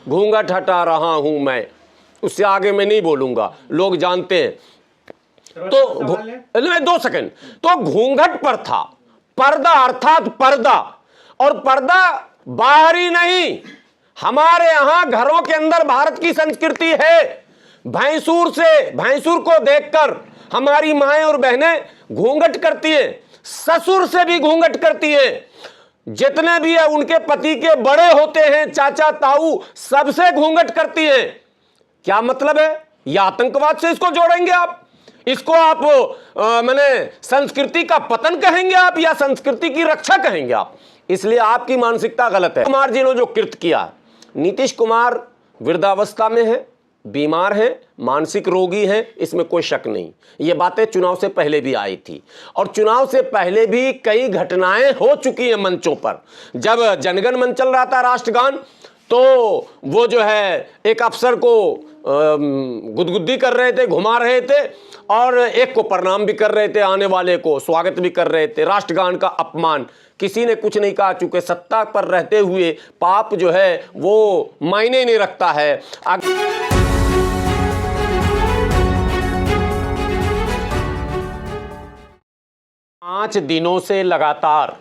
घूंघट हटा रहा हूं मैं, उससे आगे मैं नहीं बोलूंगा, लोग जानते हैं। तो नहीं, 2 सेकंड। तो घूंघट पर था, पर्दा अर्थात पर्दा, और पर्दा बाहरी नहीं, हमारे यहां घरों के अंदर भारत की संस्कृति है। भैंसुर को देखकर हमारी माएं और बहनें घूंघट करती है, ससुर से भी घूंघट करती है, जितने भी है उनके पति के बड़े होते हैं, चाचा ताऊ, सबसे घूंघट करती है। क्या मतलब है? यह आतंकवाद से इसको जोड़ेंगे आप? इसको आप मैंने संस्कृति का पतन कहेंगे आप, या संस्कृति की रक्षा कहेंगे आप? इसलिए आपकी मानसिकता गलत है। कुमार जी ने जो कृत्य किया, नीतीश कुमार वृद्धावस्था में है, बीमार है, मानसिक रोगी है, इसमें कोई शक नहीं। ये बातें चुनाव से पहले भी आई थी, और चुनाव से पहले भी कई घटनाएं हो चुकी हैं मंचों पर। जब जनगण मन चल रहा था, राष्ट्रगान, तो वो जो है एक अफसर को गुदगुदी कर रहे थे, घुमा रहे थे, और एक को प्रणाम भी कर रहे थे, आने वाले को स्वागत भी कर रहे थे। राष्ट्रगान का अपमान, किसी ने कुछ नहीं कहा, चूंकि सत्ता पर रहते हुए पाप जो है वो मायने नहीं रखता है। 5 दिनों से लगातार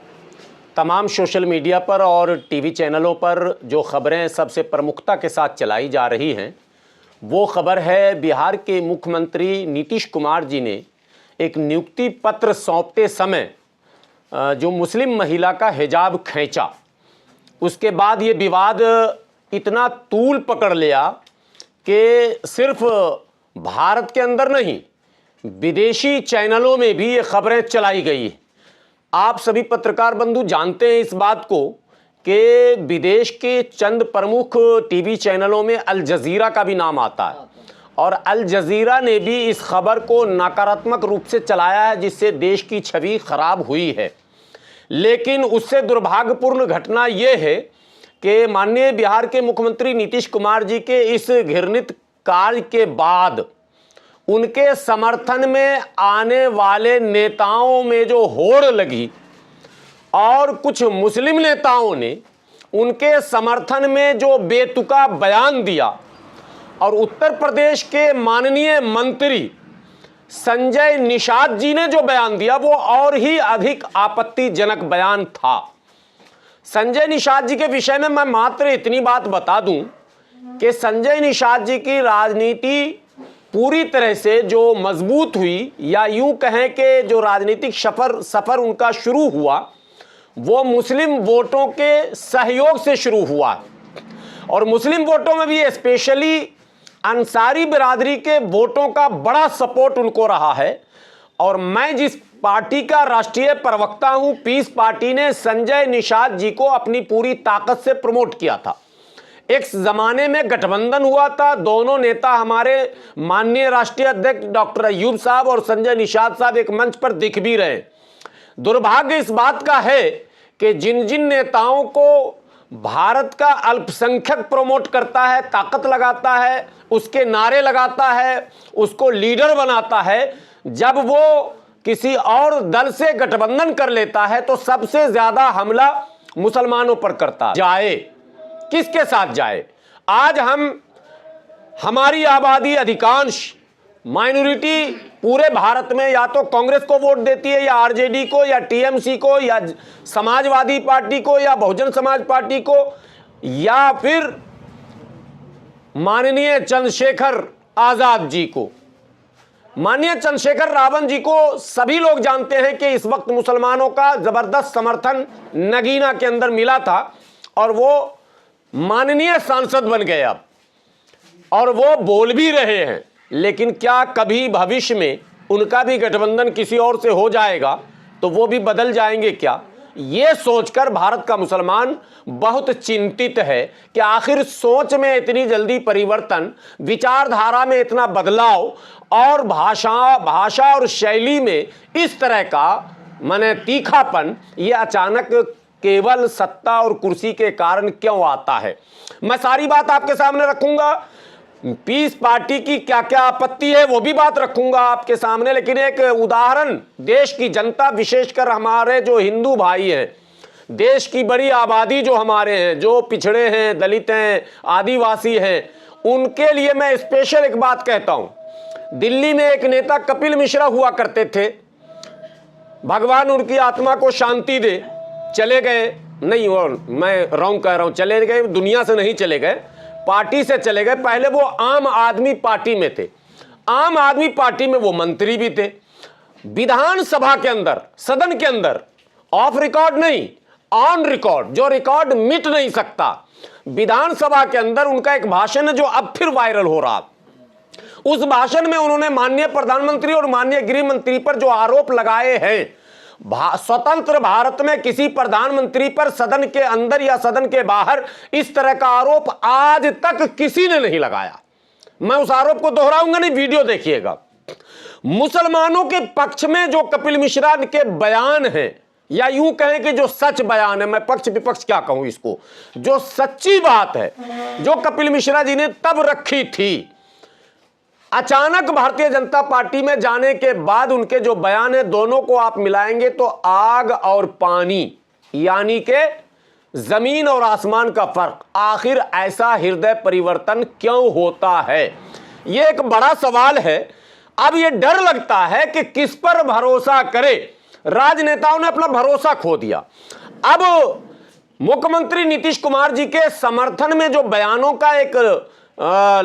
तमाम सोशल मीडिया पर और टीवी चैनलों पर जो खबरें सबसे प्रमुखता के साथ चलाई जा रही हैं, वो खबर है बिहार के मुख्यमंत्री नीतीश कुमार जी ने एक नियुक्ति पत्र सौंपते समय जो मुस्लिम महिला का हिजाब खींचा, उसके बाद ये विवाद इतना तूल पकड़ लिया कि सिर्फ भारत के अंदर नहीं, विदेशी चैनलों में भी ये खबरें चलाई गई। आप सभी पत्रकार बंधु जानते हैं इस बात को कि विदेश के चंद प्रमुख टीवी चैनलों में अल जजीरा का भी नाम आता है, और अल जजीरा ने भी इस खबर को नकारात्मक रूप से चलाया है, जिससे देश की छवि खराब हुई है। लेकिन उससे दुर्भाग्यपूर्ण घटना यह है कि माननीय बिहार के मुख्यमंत्री नीतीश कुमार जी के इस घृणित कार्य के बाद उनके समर्थन में आने वाले नेताओं में जो होड़ लगी, और कुछ मुस्लिम नेताओं ने उनके समर्थन में जो बेतुका बयान दिया, और उत्तर प्रदेश के माननीय मंत्री संजय निषाद जी ने जो बयान दिया वो और ही अधिक आपत्तिजनक बयान था। संजय निषाद जी के विषय में मैं मात्र इतनी बात बता दूं कि संजय निषाद जी की राजनीति पूरी तरह से जो मजबूत हुई, या यूं कहें कि जो राजनीतिक सफर उनका शुरू हुआ, वो मुस्लिम वोटों के सहयोग से शुरू हुआ, और मुस्लिम वोटों में भी स्पेशली अंसारी बिरादरी के वोटों का बड़ा सपोर्ट उनको रहा है। और मैं जिस पार्टी का राष्ट्रीय प्रवक्ता हूं, पीस पार्टी ने संजय निषाद जी को अपनी पूरी ताकत से प्रमोट किया था। एक जमाने में गठबंधन हुआ था, दोनों नेता हमारे माननीय राष्ट्रीय अध्यक्ष डॉक्टर अय्यूब साहब और संजय निषाद साहब एक मंच पर दिख भी रहे। दुर्भाग्य इस बात का है कि जिन जिन नेताओं को भारत का अल्पसंख्यक प्रमोट करता है, ताकत लगाता है, उसके नारे लगाता है, उसको लीडर बनाता है, जब वो किसी और दल से गठबंधन कर लेता है तो सबसे ज्यादा हमला मुसलमानों पर करता है। जाए किसके साथ जाए? आज हमारी आबादी अधिकांश माइनॉरिटी पूरे भारत में या तो कांग्रेस को वोट देती है, या आरजेडी को, या टीएमसी को, या समाजवादी पार्टी को, या बहुजन समाज पार्टी को, या फिर माननीय चंद्रशेखर आजाद जी को। माननीय चंद्रशेखर रावण जी को सभी लोग जानते हैं कि इस वक्त मुसलमानों का जबरदस्त समर्थन नगीना के अंदर मिला था, और वो माननीय सांसद बन गए अब, और वो बोल भी रहे हैं। लेकिन क्या कभी भविष्य में उनका भी गठबंधन किसी और से हो जाएगा तो वो भी बदल जाएंगे क्या? ये सोचकर भारत का मुसलमान बहुत चिंतित है कि आखिर सोच में इतनी जल्दी परिवर्तन, विचारधारा में इतना बदलाव, और भाषा और शैली में इस तरह का माने तीखापन, ये अचानक केवल सत्ता और कुर्सी के कारण क्यों आता है? मैं सारी बात आपके सामने रखूंगा। पीस पार्टी की क्या क्या आपत्ति है वो भी बात रखूंगा आपके सामने, लेकिन एक उदाहरण देश की जनता, विशेषकर हमारे जो हिंदू भाई हैं, देश की बड़ी आबादी जो हमारे हैं, जो पिछड़े हैं, दलित हैं, आदिवासी हैं, उनके लिए मैं स्पेशल एक बात कहता हूं। दिल्ली में एक नेता कपिल मिश्रा हुआ करते थे, भगवान उनकी आत्मा को शांति दे, चले गए, नहीं वो मैं रॉन्ग कह रहा हूं, चले गए, दुनिया से नहीं चले गए, पार्टी से चले गए। पहले वो आम आदमी पार्टी में थे, आम आदमी पार्टी में वो मंत्री भी थे। विधानसभा के अंदर, सदन के अंदर, ऑफ रिकॉर्ड नहीं, ऑन रिकॉर्ड, जो रिकॉर्ड मिट नहीं सकता, विधानसभा के अंदर उनका एक भाषण है जो अब फिर वायरल हो रहा। उस भाषण में उन्होंने माननीय प्रधानमंत्री और माननीय गृह मंत्री पर जो आरोप लगाए हैं, स्वतंत्र भारत में किसी प्रधानमंत्री पर सदन के अंदर या सदन के बाहर इस तरह का आरोप आज तक किसी ने नहीं लगाया। मैं उस आरोप को दोहराऊंगा नहीं, वीडियो देखिएगा। मुसलमानों के पक्ष में जो कपिल मिश्रा के बयान हैं, या यूं कहें कि जो सच बयान है, मैं पक्ष विपक्ष क्या कहूं इसको, जो सच्ची बात है जो कपिल मिश्रा जी ने तब रखी थी, अचानक भारतीय जनता पार्टी में जाने के बाद उनके जो बयान है, दोनों को आप मिलाएंगे तो आग और पानी, यानी के जमीन और आसमान का फर्क। आखिर ऐसा हृदय परिवर्तन क्यों होता है, यह एक बड़ा सवाल है। अब यह डर लगता है कि किस पर भरोसा करे। राजनेताओं ने अपना भरोसा खो दिया। अब मुख्यमंत्री नीतीश कुमार जी के समर्थन में जो बयानों का एक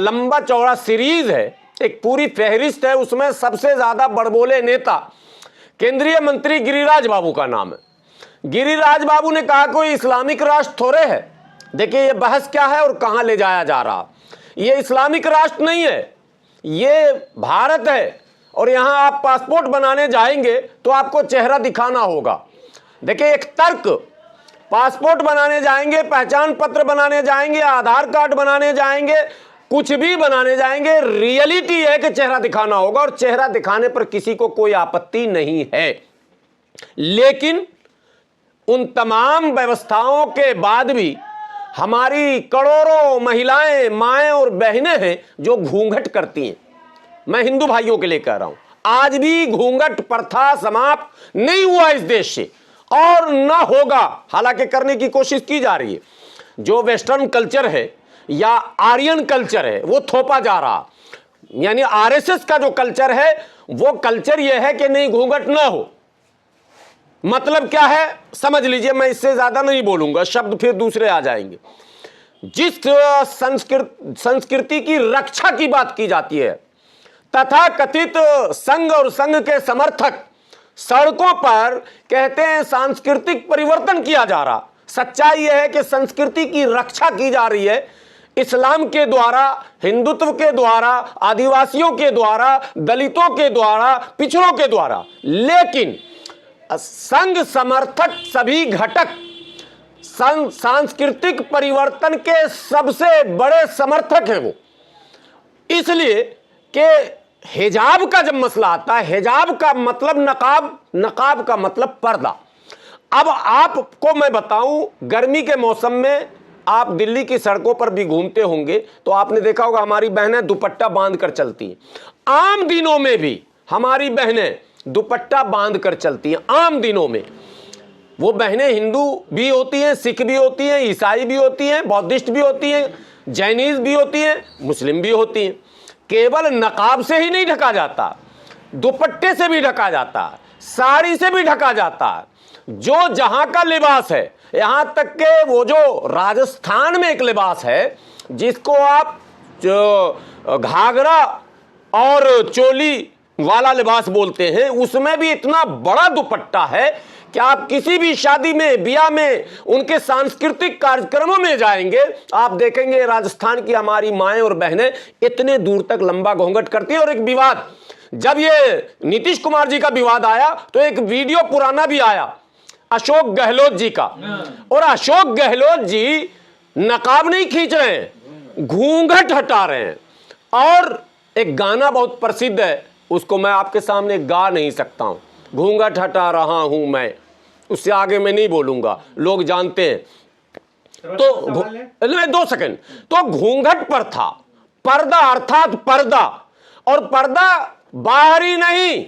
लंबा चौड़ा सीरीज है, एक पूरी फहरिस्त है, उसमें सबसे ज्यादा बड़बोले नेता केंद्रीय मंत्री गिरिराज बाबू का नाम है। गिरिराज बाबू ने कहा कोई इस्लामिक राष्ट्र थोड़े है। देखिए ये बहस क्या है और कहां ले जाया जा रहा। ये इस्लामिक राष्ट्र नहीं है, ये भारत है, और यहां आप पासपोर्ट बनाने जाएंगे तो आपको चेहरा दिखाना होगा। देखिए एक तर्क, पासपोर्ट बनाने जाएंगे, पहचान पत्र बनाने जाएंगे, आधार कार्ड बनाने जाएंगे, कुछ भी बनाने जाएंगे, रियलिटी है कि चेहरा दिखाना होगा, और चेहरा दिखाने पर किसी को कोई आपत्ति नहीं है। लेकिन उन तमाम व्यवस्थाओं के बाद भी हमारी करोड़ों महिलाएं, माएं और बहनें हैं जो घूंघट करती हैं। मैं हिंदू भाइयों के लिए कह रहा हूं, आज भी घूंघट प्रथा समाप्त नहीं हुआ इस देश से, और ना होगा। हालांकि करने की कोशिश की जा रही है। जो वेस्टर्न कल्चर है या आर्यन कल्चर है वो थोपा जा रहा, यानी आरएसएस का जो कल्चर है वो कल्चर ये है कि नहीं घूंघट ना हो। मतलब क्या है समझ लीजिए, मैं इससे ज्यादा नहीं बोलूंगा, शब्द फिर दूसरे आ जाएंगे। जिस संस्कृति की रक्षा की बात की जाती है, तथा कथित संघ और संघ के समर्थक सड़कों पर कहते हैं सांस्कृतिक परिवर्तन किया जा रहा। सच्चाई यह है कि संस्कृति की रक्षा की जा रही है इस्लाम के द्वारा, हिंदुत्व के द्वारा, आदिवासियों के द्वारा, दलितों के द्वारा, पिछड़ों के द्वारा। लेकिन संघ समर्थक सभी घटक सांस्कृतिक परिवर्तन के सबसे बड़े समर्थक हैं वो। इसलिए कि हिजाब का जब मसला आता है, हिजाब का मतलब नकाब, नकाब का मतलब पर्दा। अब आपको मैं बताऊं, गर्मी के मौसम में आप दिल्ली की सड़कों पर भी घूमते होंगे तो आपने देखा होगा हमारी बहनें दुपट्टा बांध कर चलती हैं। आम दिनों में भी हमारी बहनें दुपट्टा बांध कर चलती हैं। आम दिनों में वो बहनें हिंदू भी होती हैं, सिख भी होती हैं, ईसाई भी होती हैं, बौद्धिस्ट भी होती हैं, जैनिज भी होती हैं, मुस्लिम भी होती हैं। केवल नकाब से ही नहीं ढका जाता, दुपट्टे से भी ढका जाता है, साड़ी से भी ढका जाता है। जो जहां का लिबास है, यहां तक के वो जो राजस्थान में एक लिबास है जिसको आप जो घाघरा और चोली वाला लिबास बोलते हैं, उसमें भी इतना बड़ा दुपट्टा है कि आप किसी भी शादी में, ब्याह में, उनके सांस्कृतिक कार्यक्रमों में जाएंगे, आप देखेंगे राजस्थान की हमारी माएं और बहनें इतने दूर तक लंबा घूंघट करती हैं। और एक विवाद, जब ये नीतीश कुमार जी का विवाद आया तो एक वीडियो पुराना भी आया अशोक गहलोत जी का, और अशोक गहलोत जी नकाब नहीं खींच रहे हैं, घूंघट हटा रहे हैं। और एक गाना बहुत प्रसिद्ध है, उसको मैं आपके सामने गा नहीं सकता हूं, घूंघट हटा रहा हूं मैं, उससे आगे मैं नहीं बोलूंगा, लोग जानते हैं। तो 2 सेकंड, तो घूंघट पर था, पर्दा अर्थात पर्दा, और पर्दा बाहरी नहीं,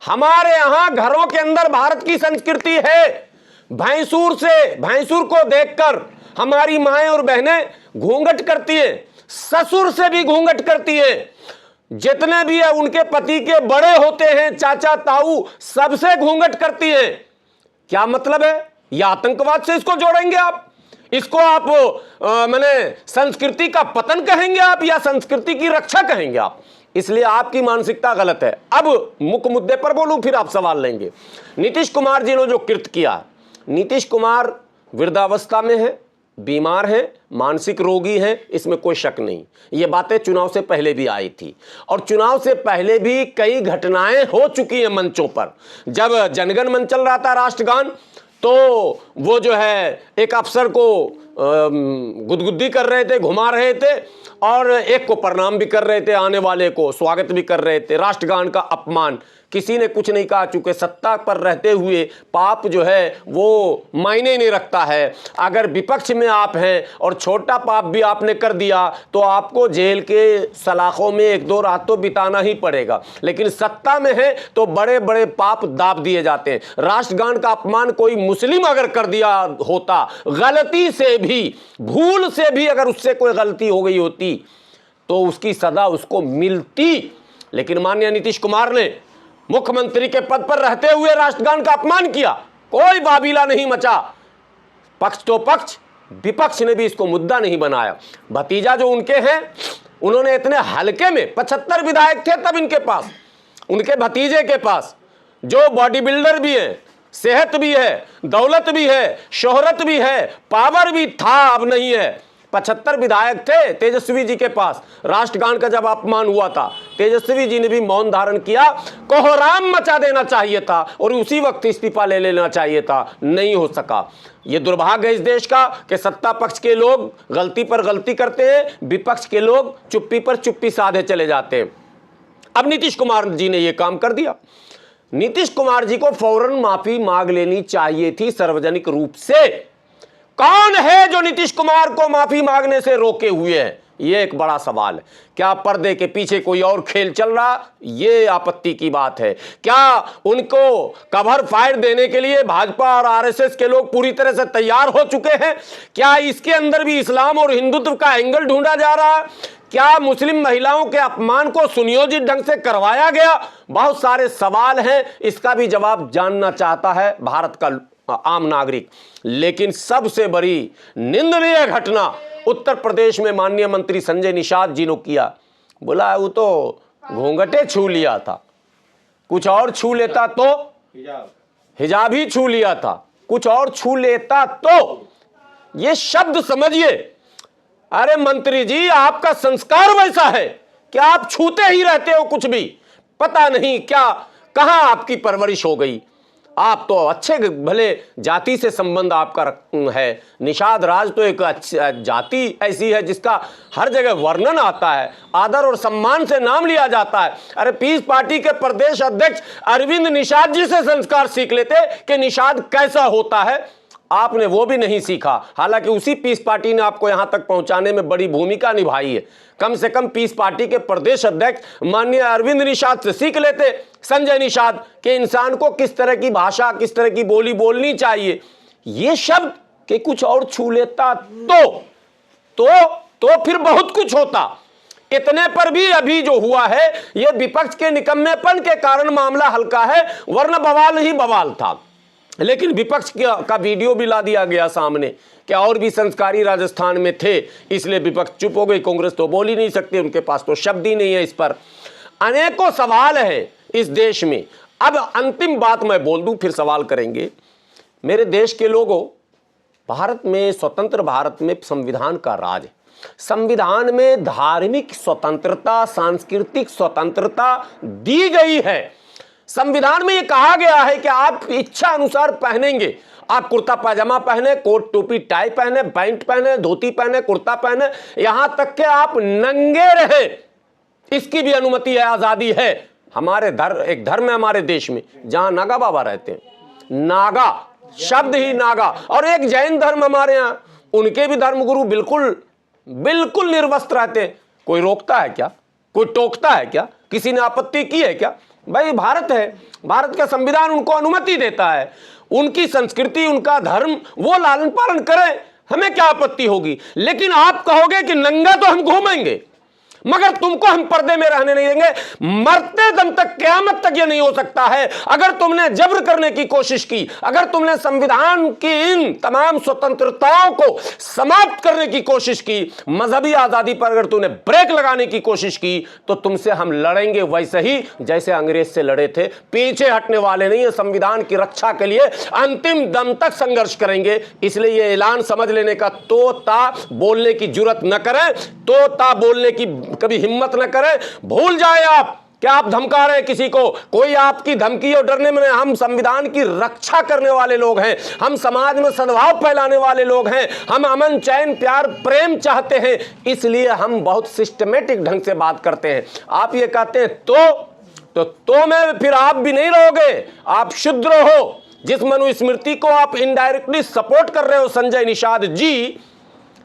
हमारे यहां घरों के अंदर भारत की संस्कृति है। भैंसुर को देखकर हमारी माएं और बहनें घूंघट करती है, ससुर से भी घूंघट करती है, जितने भी है उनके पति के बड़े होते हैं, चाचा ताऊ, सबसे घूंघट करती है। क्या मतलब है? यह आतंकवाद से इसको जोड़ेंगे आप? इसको आप माने संस्कृति का पतन कहेंगे आप, या संस्कृति की रक्षा कहेंगे आप? इसलिए आपकी मानसिकता गलत है। अब मुख्य मुद्दे पर बोलूं, फिर आप सवाल लेंगे। नीतीश कुमार जी ने जो कृत्य किया, नीतीश कुमार वृद्धावस्था में है, बीमार है, मानसिक रोगी है, इसमें कोई शक नहीं। ये बातें चुनाव से पहले भी आई थी, और चुनाव से पहले भी कई घटनाएं हो चुकी हैं मंचों पर। जब जनगण मन चल रहा था, राष्ट्रगान, तो वो जो है एक अफसर को गुदगुदी कर रहे थे, घुमा रहे थे, और एक को प्रणाम भी कर रहे थे, आने वाले को स्वागत भी कर रहे थे। राष्ट्रगान का अपमान, किसी ने कुछ नहीं कहा, चूंकि सत्ता पर रहते हुए पाप जो है वो मायने नहीं रखता है। अगर विपक्ष में आप हैं और छोटा पाप भी आपने कर दिया तो आपको जेल के सलाखों में 1-2 रात तो बिताना ही पड़ेगा, लेकिन सत्ता में है तो बड़े बड़े पाप दाब दिए जाते हैं। राष्ट्रगान का अपमान कोई मुस्लिम अगर कर दिया होता, गलती से भी, भूल से भी अगर उससे कोई गलती हो गई होती तो उसकी सजा उसको मिलती। लेकिन माननीय नीतीश कुमार ने मुख्यमंत्री के पद पर रहते हुए राष्ट्रगान का अपमान किया, कोई बाबीला नहीं मचा। पक्ष तो पक्ष, विपक्ष ने भी इसको मुद्दा नहीं बनाया। भतीजा जो उनके हैं, उन्होंने इतने हल्के में 75 विधायक थे तब इनके पास, उनके भतीजे के पास, जो बॉडी बिल्डर भी है, सेहत भी है, दौलत भी है, शोहरत भी है, पावर भी था, अब नहीं है। 75 विधायक थे तेजस्वी जी के पास। राष्ट्रगान का जब अपमान हुआ था, तेजस्वी जी ने भी मौन धारण किया, कोहराम मचा देना चाहिए था और उसी वक्त इस्तीफा ले लेना चाहिए था, नहीं हो सका। ये दुर्भाग्य है इस देश का कि सत्ता पक्ष के लोग गलती पर गलती करते हैं, विपक्ष के लोग चुप्पी पर चुप्पी साधे चले जाते हैं। अब नीतीश कुमार जी ने यह काम कर दिया। नीतीश कुमार जी को फौरन माफी मांग लेनी चाहिए थी सार्वजनिक रूप से। कौन है जो नीतीश कुमार को माफी मांगने से रोके हुए है? यह एक बड़ा सवाल है। क्या पर्दे के पीछे कोई और खेल चल रहा? यह आपत्ति की बात है। क्या उनको कवर फायर देने के लिए भाजपा और आरएसएस के लोग पूरी तरह से तैयार हो चुके हैं? क्या इसके अंदर भी इस्लाम और हिंदुत्व का एंगल ढूंढा जा रहा है? क्या मुस्लिम महिलाओं के अपमान को सुनियोजित ढंग से करवाया गया? बहुत सारे सवाल हैं, इसका भी जवाब जानना चाहता है भारत का आम नागरिक। लेकिन सबसे बड़ी निंदनीय घटना उत्तर प्रदेश में माननीय मंत्री संजय निषाद जी ने किया। बोला वो तो घूंघटे छू लिया था, कुछ और छू लेता तो, हिजाब ही छू लिया था, कुछ और छू लेता तो। ये शब्द समझिए। अरे मंत्री जी, आपका संस्कार वैसा है कि आप छूते ही रहते हो कुछ भी। पता नहीं क्या, कहां आपकी परवरिश हो गई। आप तो अच्छे भले जाति से संबंध आपका है। निषाद राज तो एक जाति ऐसी है जिसका हर जगह वर्णन आता है, आदर और सम्मान से नाम लिया जाता है। अरे पीस पार्टी के प्रदेश अध्यक्ष अरविंद निषाद जी से संस्कार सीख लेते कि निषाद कैसा होता है। आपने वो भी नहीं सीखा, हालांकि उसी पीस पार्टी ने आपको यहां तक पहुंचाने में बड़ी भूमिका निभाई है। कम से कम पीस पार्टी के प्रदेश अध्यक्ष माननीय अरविंद निषाद से सीख लेते, संजय निषाद, के इंसान को किस तरह की भाषा, किस तरह की बोली बोलनी चाहिए। ये शब्द के कुछ और छू लेता तो फिर बहुत कुछ होता। इतने पर भी अभी जो हुआ है यह विपक्ष के निकम्मेपन के कारण मामला हल्का है, वरना बवाल ही बवाल था। लेकिन विपक्ष का वीडियो भी ला दिया गया सामने। क्या और भी संस्कारी राजस्थान में थे, इसलिए विपक्ष चुप हो गई। कांग्रेस तो बोल ही नहीं सकती, उनके पास तो शब्द ही नहीं है। इस पर अनेकों सवाल है इस देश में। अब अंतिम बात मैं बोल दूं, फिर सवाल करेंगे। मेरे देश के लोगों, भारत में, स्वतंत्र भारत में संविधान का राज है। संविधान में धार्मिक स्वतंत्रता, सांस्कृतिक स्वतंत्रता दी गई है। संविधान में यह कहा गया है कि आप इच्छा अनुसार पहनेंगे। आप कुर्ता पाजामा पहने, कोट टोपी टाई पहने, पैंट पहने, धोती पहने, कुर्ता पहने, यहां तक कि आप नंगे रहे, इसकी भी अनुमति है, आजादी है। हमारे एक धर्म है हमारे देश में जहां नागा बाबा रहते हैं, नागा शब्द ही नागा। और एक जैन धर्म हमारे यहाँ, उनके भी धर्मगुरु बिल्कुल निर्वस्त्र रहते हैं। कोई रोकता है क्या? कोई टोकता है क्या? किसी ने आपत्ति की है क्या? भाई भारत है, भारत का संविधान उनको अनुमति देता है। उनकी संस्कृति, उनका धर्म वो लालन पालन करें, हमें क्या आपत्ति होगी। लेकिन आप कहोगे कि नंगा तो हम घूमेंगे मगर तुमको हम पर्दे में रहने नहीं देंगे, मरते दम तक, क़यामत तक ये नहीं हो सकता है। अगर तुमने जबर करने की कोशिश की, अगर तुमने संविधान की इन तमाम स्वतंत्रताओं को समाप्त करने की कोशिश की, मजहबी आजादी पर अगर तुमने ब्रेक लगाने की कोशिश की, तो तुमसे हम लड़ेंगे वैसे ही जैसे अंग्रेज से लड़े थे। पीछे हटने वाले नहीं है, संविधान की रक्षा के लिए अंतिम दम तक संघर्ष करेंगे। इसलिए यह ऐलान समझ लेने का, तोता बोलने की जुर्रत न करें, तोता बोलने की कभी हिम्मत न करें। भूल जाए आप क्या आप धमका रहे हैं किसी को, कोई आपकी धमकी और डरने में नहीं। हम संविधान की रक्षा करने वाले लोग हैं, हम समाज में सद्भाव फैलाने वाले लोग हैं, हम अमन, चैन, प्यार, प्रेम चाहते हैं, इसलिए हम बहुत सिस्टमेटिक ढंग से बात करते हैं। आप ये कहते हैं तो में फिर आप भी नहीं रहोगे, आप शूद्र हो। जिस मनुस्मृति को आप इनडायरेक्टली सपोर्ट कर रहे हो संजय निषाद जी,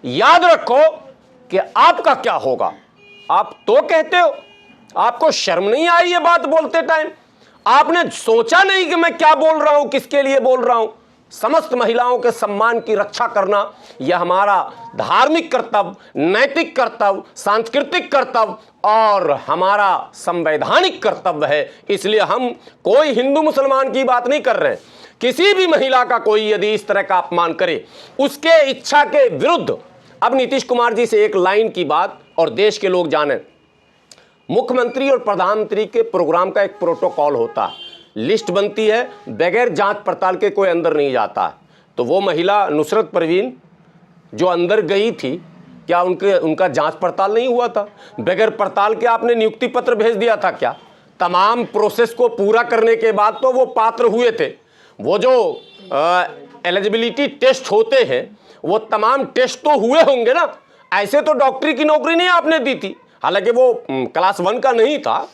याद रखो कि आपका क्या होगा। आप तो कहते हो, आपको शर्म नहीं आई ये बात बोलते टाइम? आपने सोचा नहीं कि मैं क्या बोल रहा हूं, किसके लिए बोल रहा हूं? समस्त महिलाओं के सम्मान की रक्षा करना यह हमारा धार्मिक कर्तव्य, नैतिक कर्तव्य, सांस्कृतिक कर्तव्य और हमारा संवैधानिक कर्तव्य है। इसलिए हम कोई हिंदू मुसलमान की बात नहीं कर रहे हैं। किसी भी महिला का कोई यदि इस तरह का अपमान करे, उसके इच्छा के विरुद्ध, अब नीतीश कुमार जी से एक लाइन की बात और देश के लोग जाने, मुख्यमंत्री और प्रधानमंत्री के प्रोग्राम का एक प्रोटोकॉल होता है, लिस्ट बनती है, बगैर जांच पड़ताल के कोई अंदर नहीं जाता है। तो वो महिला नुसरत परवीन जो अंदर गई थी, क्या उनका जांच पड़ताल नहीं हुआ था? बगैर पड़ताल के आपने नियुक्ति पत्र भेज दिया था क्या? तमाम प्रोसेस को पूरा करने के बाद तो वो पात्र हुए थे। वो जो एलिजिबिलिटी टेस्ट होते हैं, वो तमाम टेस्ट तो हुए होंगे ना। ऐसे तो डॉक्टरी की नौकरी नहीं आपने दी थी, हालांकि वो क्लास 1 का नहीं था,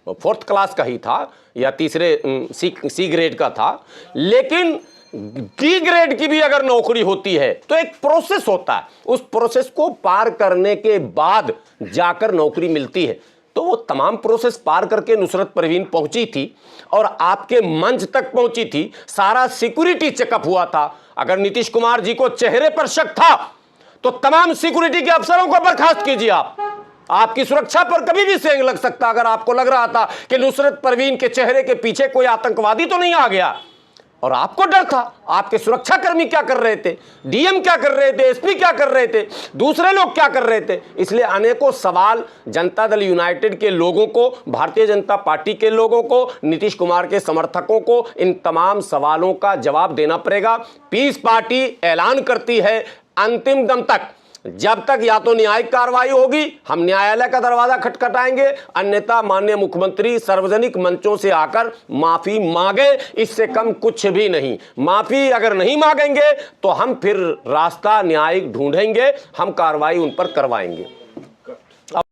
4th क्लास का ही था या तीसरे सी ग्रेड का था। लेकिन डी ग्रेड की भी अगर नौकरी होती है तो एक प्रोसेस होता है, उस प्रोसेस को पार करने के बाद जाकर नौकरी मिलती है। तो वो तमाम प्रोसेस पार करके नुसरत परवीन पहुंची थी और आपके मंच तक पहुंची थी, सारा सिक्योरिटी चेकअप हुआ था। अगर नीतीश कुमार जी को चेहरे पर शक था तो तमाम सिक्योरिटी के अफसरों को बर्खास्त कीजिए। आपकी सुरक्षा पर कभी भी सेंध लग सकता। अगर आपको लग रहा था कि नुसरत परवीन के चेहरे के पीछे कोई आतंकवादी तो नहीं आ गया और आपको डर था, आपके सुरक्षाकर्मी क्या कर रहे थे, डीएम क्या कर रहे थे, एसपी क्या कर रहे थे, दूसरे लोग क्या कर रहे थे। इसलिए अनेकों सवाल जनता दल यूनाइटेड के लोगों को, भारतीय जनता पार्टी के लोगों को, नीतीश कुमार के समर्थकों को इन तमाम सवालों का जवाब देना पड़ेगा। पीस पार्टी ऐलान करती है अंतिम दम तक, जब तक या तो न्यायिक कार्रवाई होगी हम न्यायालय का दरवाजा खटखटाएंगे, अन्यथा माननीय मुख्यमंत्री सार्वजनिक मंचों से आकर माफी मांगे, इससे कम कुछ भी नहीं। माफी अगर नहीं मांगेंगे तो हम फिर रास्ता न्यायिक ढूंढेंगे, हम कार्रवाई उन पर करवाएंगे।